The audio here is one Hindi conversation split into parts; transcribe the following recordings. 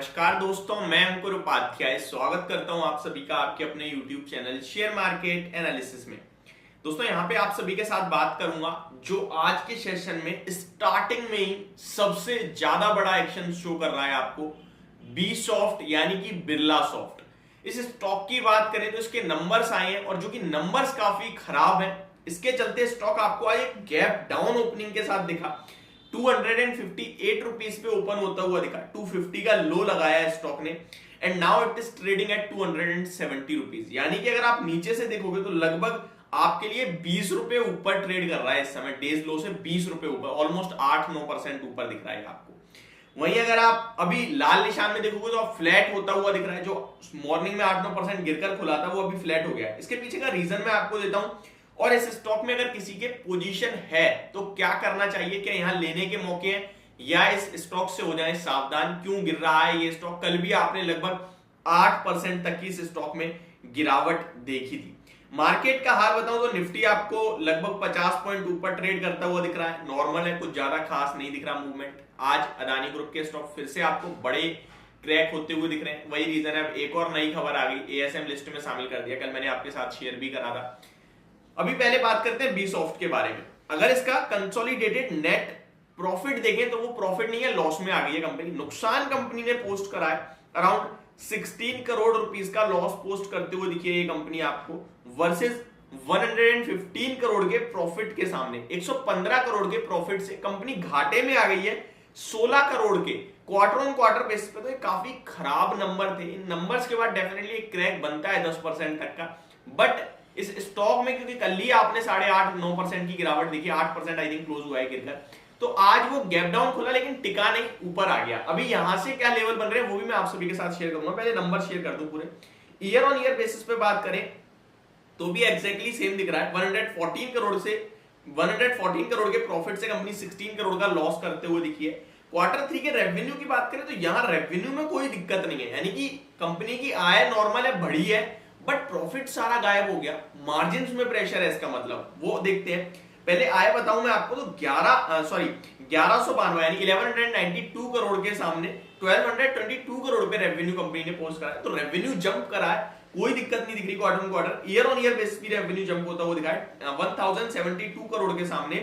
नमस्कार दोस्तों, मैं अंकुर उपाध्याय स्वागत करता हूं आप सभी का आपके अपने YouTube channel share market analysis में। दोस्तों यहां पे आप सभी के साथ बात करूंगा जो आज के सेशन में स्टार्टिंग में ही सबसे ज्यादा बड़ा एक्शन शो कर रहा है आपको, बी सॉफ्ट यानी कि बिरला सॉफ्ट। इस स्टॉक की बात करें तो इसके नंबर्स आए हैं और जो कि नंबर्स काफी खराब हैं, इसके चलते स्टॉक आपको आज एक गैप डाउन ओपनिंग के साथ दिखा। 258 रुपीस पे ओपन होता हुआ दिखा, 250 का लो लगाया है स्टॉक ने and now it is trading at 270 rupees. यानी कि अगर आप नीचे से देखोगे तो लगभग आपके लिए 20 रुपए ऊपर ट्रेड कर रहा है इस समय, डेज लो से 20 रुपए ऊपर, ऑलमोस्ट 8-9% ऊपर दिख रहा है आपको। वहीं अगर आप अभी लाल निशान में देखोगे तो आप फ्लैट होता हुआ दिख रहा है, जो मॉर्निंग में 8-9% गिरकर खुला था वो अभी फ्लैट हो गया है। इसके पीछे का रीजन मैं आपको देता हूं, और इस स्टॉक में अगर किसी के पोजीशन है तो क्या करना चाहिए, क्या यहां लेने के मौके हैं या इस स्टॉक से हो जाए सावधान। क्यों गिर रहा है ये स्टॉक? कल भी आपने लगभग 8% तक की इस स्टॉक में गिरावट देखी थी। मार्केट का हाल बताऊं तो निफ्टी आपको लगभग 50 पॉइंट ऊपर ट्रेड करता हुआ दिख रहा है, नॉर्मल है, कुछ ज्यादा खास नहीं दिख रहा मूवमेंट। आज अदानी ग्रुप के स्टॉक फिर से आपको बड़े क्रैक होते हुए दिख रहे हैं, वही रीजन है। अब एक और नई खबर आ गई, एएसएम लिस्ट में शामिल कर दिया, कल मैंने आपके साथ शेयर भी करा था। अभी पहले बात करते हैं बी सॉफ्ट के बारे में। अगर इसका कंसोलिडेटेड नेट प्रॉफिट देखें तो वो प्रॉफिट नहीं है, लॉस में आ गई है कंपनी। नुकसान कंपनी ने पोस्ट करा है, अराउंड 16 करोड़ रुपीस का लॉस पोस्ट करते हुए दिखी है ये कंपनी आपको, वर्सेस 115 करोड़ के प्रॉफिट के सामने। 115 करोड़ के प्रॉफिट से कंपनी घाटे में आ गई है 16 करोड़ के क्वार्टर ऑन क्वार्टर बेसिस पे। तो ये काफी खराब नंबर थे। इन नंबर्स के बाद डेफिनेटली एक क्रैक बनता है 10% तक का, बट इस स्टॉक में क्योंकि कल ही आपने 8.5-9% की गिरावट देखी, 8% आई थिंक क्लोज हुआ है गिरकर, तो आज वो गैप डाउन खुला लेकिन टिका नहीं, ऊपर आ गया। अभी यहां से क्या लेवल बन रहे हैं वो भी मैं आप सभी के साथ शेयर करूंगा। पहले नंबर शेयर कर दूं पूरे। ईयर ऑन ईयर बेसिस पे बात करें तो भी एग्जैक्टली सेम दिख रहा है। 114 करोड़ के प्रॉफिट से कंपनी 16 करोड़ का लॉस करते हुए दिखी है। क्वार्टर 3 के रेवेन्यू की बात करें तो यहां रेवेन्यू में कोई दिक्कत नहीं है, यानी कि कंपनी की आय नॉर्मल है, बढ़ी है, बट प्रॉफिट सारा गायब हो गया। मार्जिन्स में प्रेशर है, इसका मतलब वो देखते हैं। पहले आय बताऊं मैं आपको तो 1192 यानी 1192 करोड़ के सामने 1222 करोड़ पे रेवेन्यू कंपनी ने पोस्ट करा है। तो रेवेन्यू जंप करा है, कोई दिक्कत नहीं दिख रही quarter on quarter. Year on year basis पे रेवेन्यू जंप होता हुआ दिखा है। 1072 करोड़ के सामने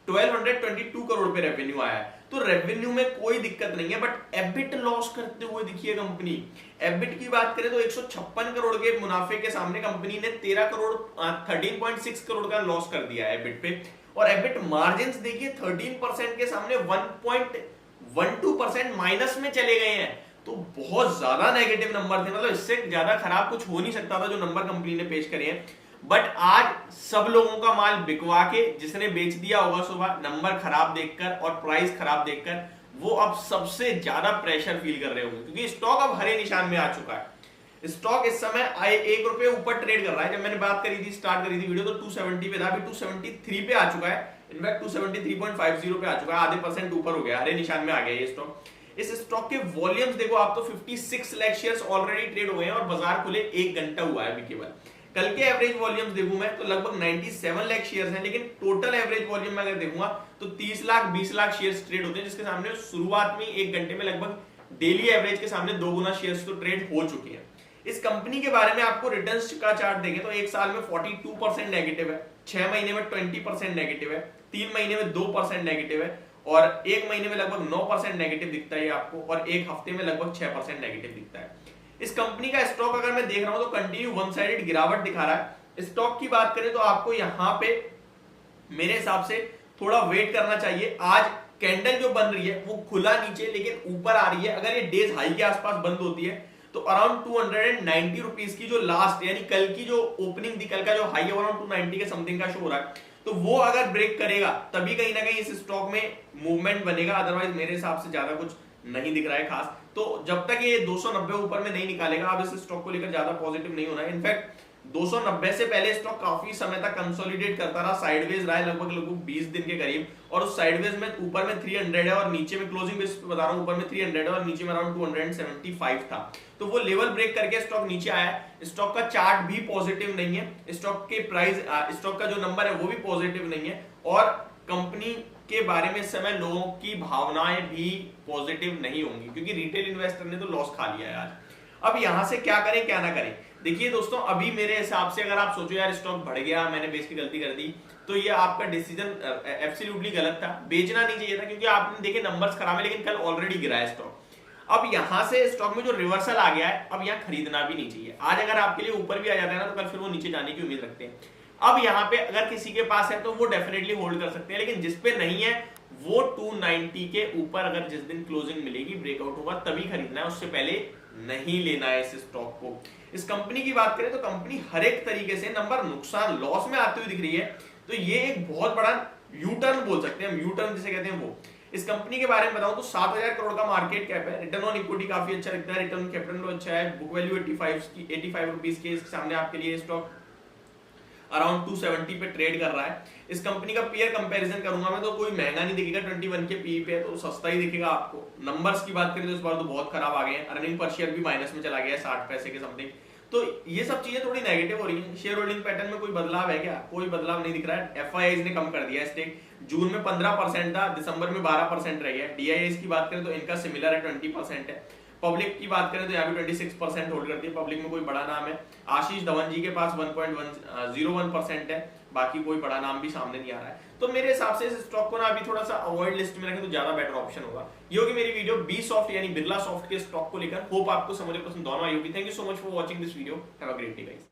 1222 करोड़ पे रेवेन्यू आया है, तो रेवेन्यू में कोई दिक्कत नहीं है, बट एबिट लॉस करते हुए दिखी है कंपनी। एबिट की बात करें तो 156 करोड़ के मुनाफे के सामने कंपनी ने 13.6 करोड़ का लॉस कर दिया है एबिट पे। और एबिट मार्जिन्स देखिए 13% के सामने 1.12% माइनस में चले गए हैं। तो बहुत ज्यादा नेगेटिव नंबर थे, मतलब इससे ज्यादा खराब कुछ हो नहीं सकता था जो नंबर कंपनी ने पेश करे हैं। बट आज सब लोगों का माल बिकवा के जिसने बेच दिया होगा सुबह, नंबर खराब देखकर और प्राइस खराब देखकर, वो अब सबसे ज्यादा प्रेशर फील कर रहे होंगे, क्योंकि स्टॉक अब हरे निशान में आ चुका है। स्टॉक इस समय 1 रुपये ऊपर ट्रेड कर रहा है। जब मैंने बात करी थी, स्टार्ट करी थी वीडियो, तो 270 पे था, अभी 273 पे आ चुका है। इनफैक्ट 273.50 पे आ चुका है, आधे परसेंट ऊपर हो गया, हरे निशान में आ गया ये स्टॉक। इस स्टॉक के वॉल्यूम्स देखो आप तो 56 लाख शेयर्स ऑलरेडी ट्रेड हो गए हैं और बाजार खुले 1 घंटा हुआ है अभी केवल। कल के एवरेज वॉल्यूम्स देखूं मैं तो लगभग 97 लाख शेयर्स हैं, लेकिन टोटल एवरेज वॉल्यूम में अगर देखूंगा तो 30 लाख 20 लाख शेयर्स ट्रेड होते हैं, जिसके सामने शुरुआत में 1 घंटे में लगभग डेली एवरेज के सामने 2 गुना शेयर्स तो ट्रेड हो चुके हैं। इस कंपनी के बारे में आपको रिटर्न्स का चार्ट देखें तो 1 साल में 42% नेगेटिव है, 6 महीने में 20% नेगेटिव है, 3 महीने में 2% नेगेटिव है, और 1 महीने में लगभग 9% नेगेटिव दिखता है आपको, और 1 हफ्ते में लगभग 6% नेगेटिव दिखता है। इस कंपनी का स्टॉक अगर मैं देख रहा हूं तो कंटिन्यू वन साइडेड गिरावट दिखा रहा है। स्टॉक की बात करें तो आपको यहां पे मेरे हिसाब से थोड़ा वेट करना चाहिए। आज कैंडल जो बन रही है वो खुला नीचे लेकिन ऊपर आ रही है। अगर ये डेज हाई के आसपास बंद होती है तो अराउंड 290 रुपीस की जो लास्ट यानी कल की जो ओपनिंग थी, कल का जो हाई है अराउंड 290 के समथिंग का शो हो रहा है, तो वो अगर ब्रेक करेगा तभी कहीं ना कहीं इस स्टॉक में मूवमेंट बनेगा। अदरवाइज मेरे हिसाब से ज्यादा कुछ नहीं दिख रहा है खास। तो जब तक ये 290 ऊपर में नहीं निकालेगा, आप इस स्टॉक को लेकर ज्यादा पॉजिटिव नहीं होना है। इनफैक्ट 290 से पहले स्टॉक काफी समय तक कंसोलिडेट करता रहा, साइडवेज रहा है लगभग 20 दिन के करीब, और उस साइडवेज में ऊपर में 300 है और नीचे में क्लोजिंग बेसिस पे बता रहा हूं, ऊपर में 300 है और नीचे में अराउंड 275 था। तो वो लेवल ब्रेक करके स्टॉक नीचे आया है। स्टॉक का चार्ट भी पॉजिटिव नहीं है, स्टॉक के प्राइस, स्टॉक का जो नंबर है वो भी पॉजिटिव नहीं है, और कंपनी के बारे में इस समय लोगों की भावनाएं भी पॉजिटिव नहीं होंगी, क्योंकि रिटेल इन्वेस्टर ने तो लॉस खा लिया है आज। अब यहां से क्या करें क्या ना करें, देखिए दोस्तों, अभी मेरे हिसाब से अगर आप सोचो यार स्टॉक बढ़ गया, मैंने बेच के गलती कर दी, तो ये आपका डिसीजन एब्सोल्युटली गलत था, बेचना नहीं चाहिए था, क्योंकि आपने देखे नंबर्स खराब है, लेकिन कल ऑलरेडी गिरा है स्टॉक। अब यहां से स्टॉक में जो रिवर्सल आ गया है, अब यहाँ खरीदना भी नहीं चाहिए। आज अगर आपके लिए ऊपर भी आ जाता है ना, तो कल फिर वो नीचे जाने की उम्मीद रखते हैं। अब यहाँ पे अगर किसी के पास है तो वो डेफिनेटली होल्ड कर सकते हैं, लेकिन जिसपे नहीं है वो 290 के ऊपर अगर जिस दिन क्लोजिंग मिलेगी, ब्रेकआउट होगा, तभी खरीदना है, उससे पहले नहीं लेना है इस स्टॉक को। इस कंपनी की बात करें तो कंपनी हर एक तरीके से नंबर नुकसान लॉस में आती हुई दिख रही है, तो ये एक बहुत बड़ा यू टर्न बोल सकते हैं हम, यू टर्न जिसे कहते हैं वो। इस कंपनी के बारे में बताऊं तो 7,000 करोड़ का मार्केट कैप है, रिटर्न ऑन इक्विटी काफी अच्छा दिखता है, रिटर्न ऑन कैपिटल अच्छा है, बुक वैल्यू 85 रुपीस के सामने आपके लिए स्टॉक अराउंड 270 पे ट्रेड कर रहा है। इस कंपनी का पीयर कंपैरिजन करूंगा मैं तो कोई महंगा नहीं दिखेगा, 21 के पी पे तो सस्ता ही दिखेगा आपको। नंबर्स की बात करें तो इस बार तो बहुत खराब आ गए हैं, अर्निंग पर शेयर भी माइनस में चला गया है 60 पैसे के समथिंग, तो ये सब चीजें थोड़ी नेगेटिव हो रही हैं। शेयर होल्डिंग पैटर्न में कोई बदलाव है क्या? कोई बदलाव नहीं दिख रहा है। एफआईआईज ने कम कर दिया है स्टेक, जून में 15% था, दिसंबर में 12% रह गया। डीआईआईज की बात करें तो इनका सिमिलर है, 20% है। पब्लिक की बात करें तो यहाँ भी 26% होल्ड करती है, पब्लिक में कोई बड़ा नाम है। आशीष धवन जी के पास 1.01% है, बाकी कोई बड़ा नाम भी सामने नहीं आ रहा है। तो मेरे हिसाब से इस स्टॉक को ना अभी थोड़ा सा अवॉइड लिस्ट में रखें तो ज्यादा बेटर ऑप्शन होगा। ये होगी मेरी वीडियो बी सॉफ्ट यानी बिरला सॉफ्ट के स्टॉक को लेकर। होप आपको समझ पसंद दोनों आई होगी। Thank you so much for watching this video, have a great day guys.